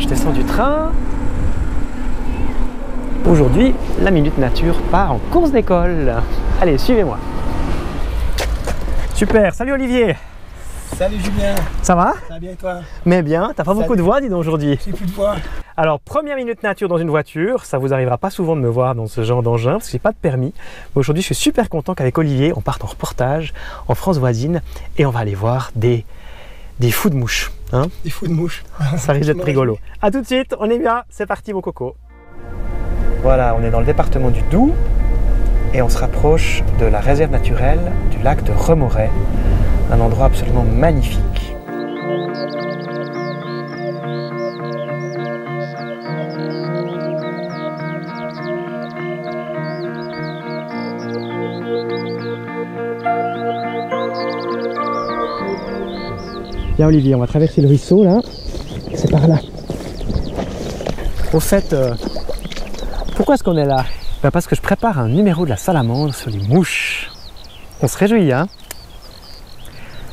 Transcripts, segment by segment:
je descends du train. Aujourd'hui, la Minute Nature part en course d'école. Allez, suivez-moi. Super, salut Olivier. Salut Julien. Ça va? Ça va bien et toi? Mais bien, t'as pas beaucoup de voix dis donc aujourd'hui. J'ai plus de voix. Alors, première Minute Nature dans une voiture, ça vous arrivera pas souvent de me voir dans ce genre d'engin parce que j'ai pas de permis. Mais aujourd'hui, je suis super content qu'avec Olivier, on parte en reportage en France voisine et on va aller voir des fous de mouches. Hein, des fous de mouches. ça risque d'être rigolo. A tout de suite, on est bien, c'est parti mon coco. Voilà, on est dans le département du Doubs et on se rapproche de la réserve naturelle du lac de Remoret, un endroit absolument magnifique. Bien Olivier, on va traverser le ruisseau là, c'est par là. Au fait, pourquoi est-ce qu'on est là? Ben parce que je prépare un numéro de la salamandre sur les mouches. On se réjouit, hein?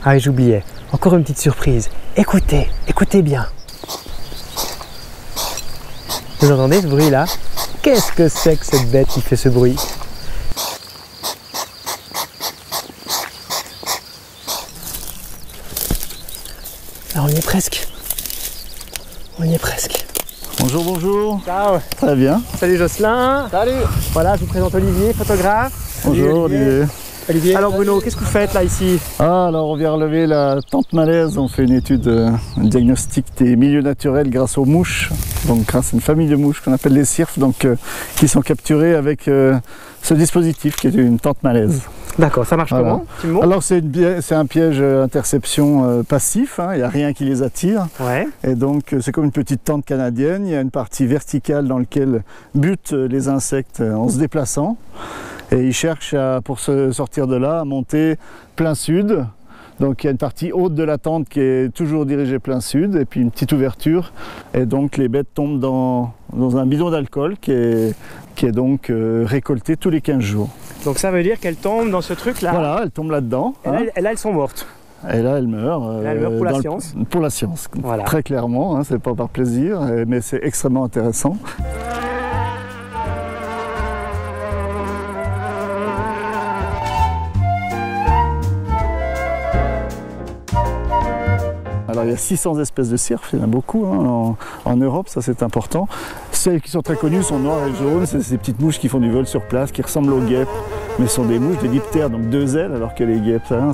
Ah et j'oubliais, encore une petite surprise. Écoutez, écoutez bien. Vous entendez ce bruit là? Qu'est-ce que c'est que cette bête qui fait ce bruit? Alors on y est presque. On y est presque. Bonjour, bonjour. Ciao. Très bien. Salut Jocelyn. Salut. Voilà, je vous présente Olivier, photographe. Bonjour Olivier. Olivier. Alors Bruno, qu'est-ce que vous faites là ici? Ah, alors on vient relever la tente malaise. On fait une étude, un diagnostic des milieux naturels grâce aux mouches. Donc grâce à une famille de mouches qu'on appelle les cirfes, donc qui sont capturées avec ce dispositif qui est une tente malaise. D'accord, ça marche comment? Tu me montres? Alors c'est un piège interception passif, hein, il n'y a rien qui les attire. Ouais. Et donc c'est comme une petite tente canadienne, il y a une partie verticale dans laquelle butent les insectes en se déplaçant. Et ils cherchent, pour se sortir de là, à monter plein sud. Donc il y a une partie haute de la tente qui est toujours dirigée plein sud, et puis une petite ouverture. Et donc les bêtes tombent dans un bidon d'alcool qui est donc récolté tous les 15 jours. Donc ça veut dire qu'elles tombent dans ce truc là? Voilà, elles tombent là-dedans. Et là elles sont mortes. Et là, elles meurent. Là, elles meurent pour la science. Pour la science, voilà. Très clairement, hein, c'est pas par plaisir, mais c'est extrêmement intéressant. Alors il y a 600 espèces de cirfes, il y en a beaucoup hein, en Europe, ça c'est important. Celles qui sont très connues sont noires et jaunes, c'est ces petites mouches qui font du vol sur place, qui ressemblent aux guêpes, mais ce sont des mouches, des diptères, donc 2 ailes, alors que les guêpes, hein,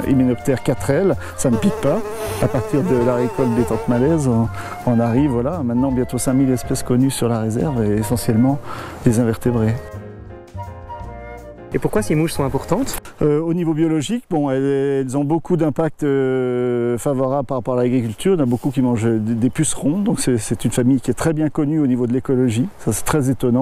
hyménoptères 4 ailes, ça ne pique pas. À partir de la récolte des tentes malaises, on arrive, voilà, maintenant bientôt 5000 espèces connues sur la réserve et essentiellement des invertébrés. Et pourquoi ces mouches sont importantes? Au niveau biologique, bon, elles ont beaucoup d'impact favorable par rapport à l'agriculture. Il y en a beaucoup qui mangent des pucerons, donc c'est une famille qui est très bien connue au niveau de l'écologie. Ça, c'est très étonnant.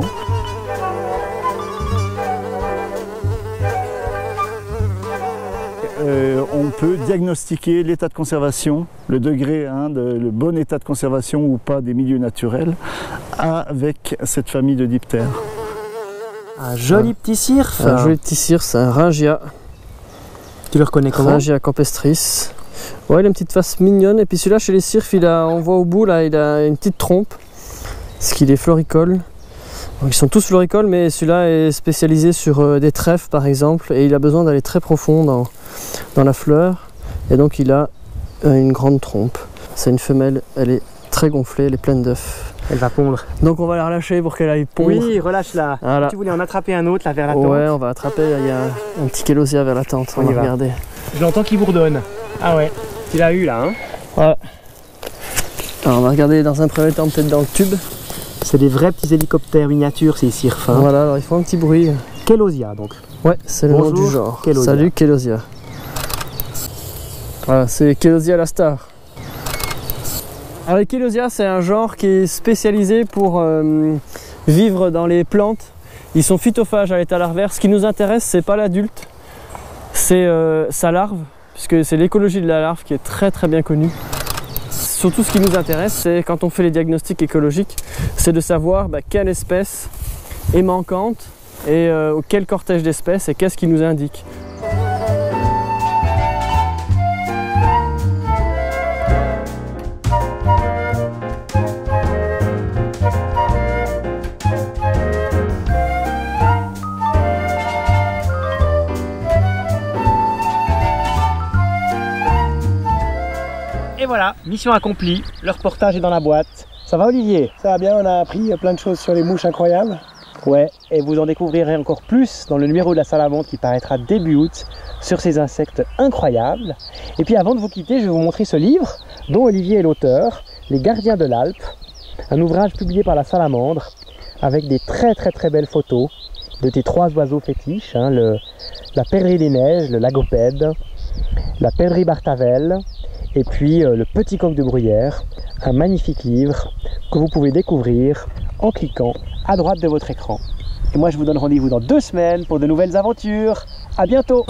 On peut diagnostiquer l'état de conservation, le degré, hein, le bon état de conservation ou pas des milieux naturels avec cette famille de diptères. Un joli petit cirfe. Un joli petit cirfe, c'est un Ringia. Tu le reconnais comment? Ringia campestris. Ouais, il a une petite face mignonne. Et puis celui-là, chez les cirfes, on voit au bout, là, il a une petite trompe. Parce qu'il est floricole. Donc, ils sont tous floricoles, mais celui-là est spécialisé sur des trèfles, par exemple. Et il a besoin d'aller très profond dans la fleur. Et donc, il a une grande trompe. C'est une femelle, elle est très gonflée, elle est pleine d'œufs. Elle va pondre. Donc on va la relâcher pour qu'elle aille pondre. Oui, relâche-la. Voilà. Tu voulais en attraper un autre là vers la tente? Ouais, on va attraper, il y a un petit kélosia vers la tente, on va regarder. Je l'entends qui bourdonne. Ah ouais, tu l'as eu là, hein? Ouais. Alors on va regarder dans un premier temps peut-être dans le tube. C'est des vrais petits hélicoptères miniatures ces cirfes. Hein. Voilà, alors ils font un petit bruit. Kélosia donc. Ouais, c'est le nom du genre. Kélosia. Salut Kélosia. Voilà, c'est Kélosia la star. Alors les Kélosia, c'est un genre qui est spécialisé pour vivre dans les plantes. Ils sont phytophages à l'état larvaire. Ce qui nous intéresse, c'est pas l'adulte, c'est sa larve, puisque c'est l'écologie de la larve qui est très très bien connue. Surtout ce qui nous intéresse, c'est quand on fait les diagnostics écologiques, c'est de savoir quelle espèce est manquante et quel cortège d'espèces et qu'est-ce qui nous indique. voilà, mission accomplie. Le reportage est dans la boîte. Ça va Olivier? Ça va bien, on a appris plein de choses sur les mouches incroyables. Ouais, et vous en découvrirez encore plus dans le numéro de la Salamandre qui paraîtra début août sur ces insectes incroyables. Et puis avant de vous quitter, je vais vous montrer ce livre dont Olivier est l'auteur, Les Gardiens de l'Alpe, un ouvrage publié par la Salamandre avec des très belles photos de tes 3 oiseaux fétiches, hein, la perdrix des neiges, le lagopède, la perdrix bartavelle et puis le petit coq de bruyère, un magnifique livre que vous pouvez découvrir en cliquant à droite de votre écran. Et moi je vous donne rendez-vous dans 2 semaines pour de nouvelles aventures. À bientôt!